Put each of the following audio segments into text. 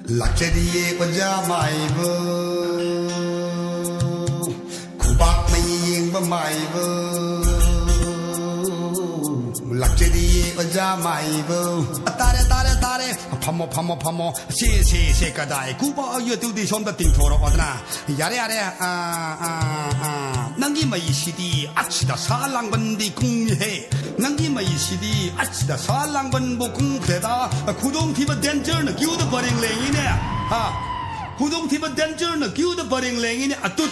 Lakshadiye Pajamaibu Kubak Maying Bamaibu Lakshadiye Pajamaibu Tare Tare Tare Pamo Pamo Pamo Se Kadai Kuba Yotu di Sonda Tintoro Odna Yare Yare Nangi Mai Sidi Achida Salang Bandi Kung He Nangi Mai Sidi Achida Salang Ban Bokung Teda Kudong Tiba Danger Na Kyu the Budding Lane in there Ha Kudong Tiba Danger Na Kyu the Budding Lane in there Tu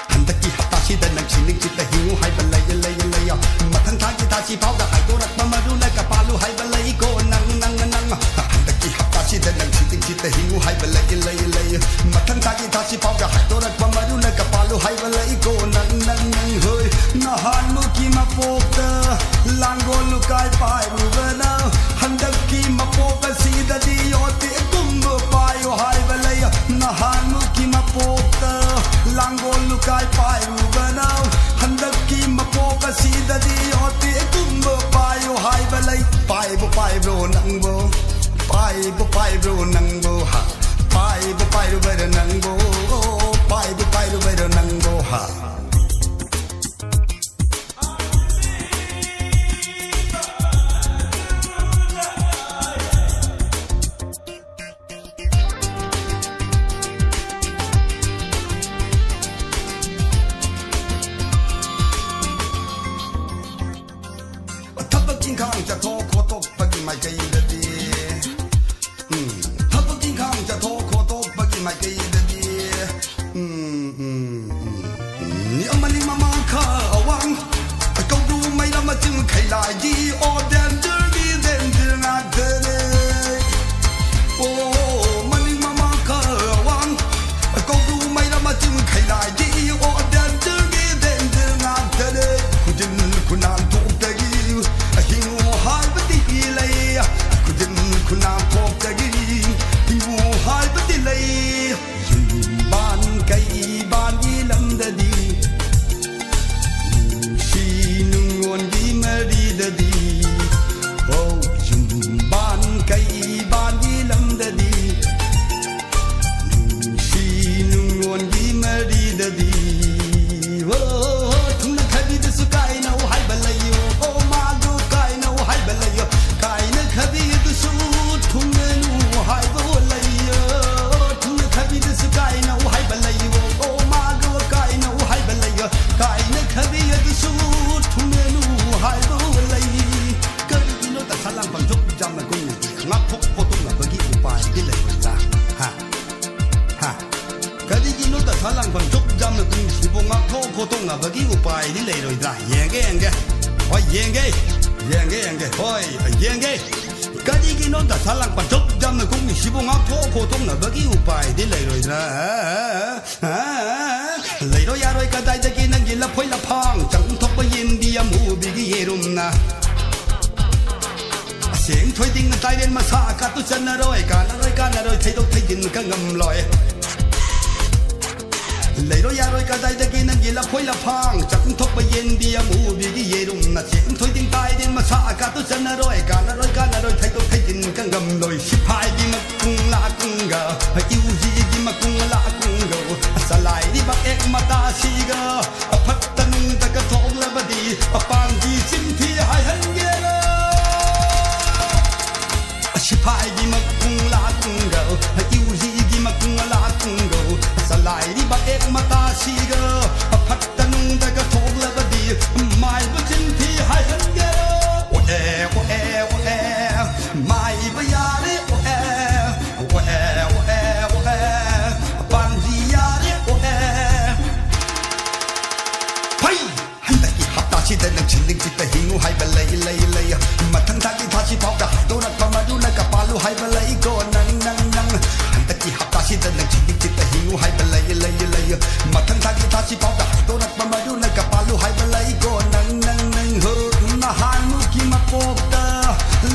Handaki Hatashi the Nakshinik Chita Hingu Hybalaya Matan Taki Tashi Powder Haidorak Mamaruna Kapalu Hybalay Go Nang Handaki Hatashi the Nakshinik Chita Hingu Hybalaya Matan Taki Tashi Powder Haidorak Mamaruna Kapalu Hybalay Go Nang Hoy Nahan Muki Mapokta Lango Lukai Pai Rubana Handaki Mapoka Sida Diote Kumbo Payo Hybalaya Nahan Muki Mapokta Lango Lukai Pai Rubana Handaki Mapoka Sida Diote Kumbo Payo Hybalay Pai bro Nangbo Pai bro Nangbo Ha Pai bro Nangbo Pai bro Nangbo Ha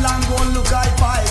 Lango Lukai Pai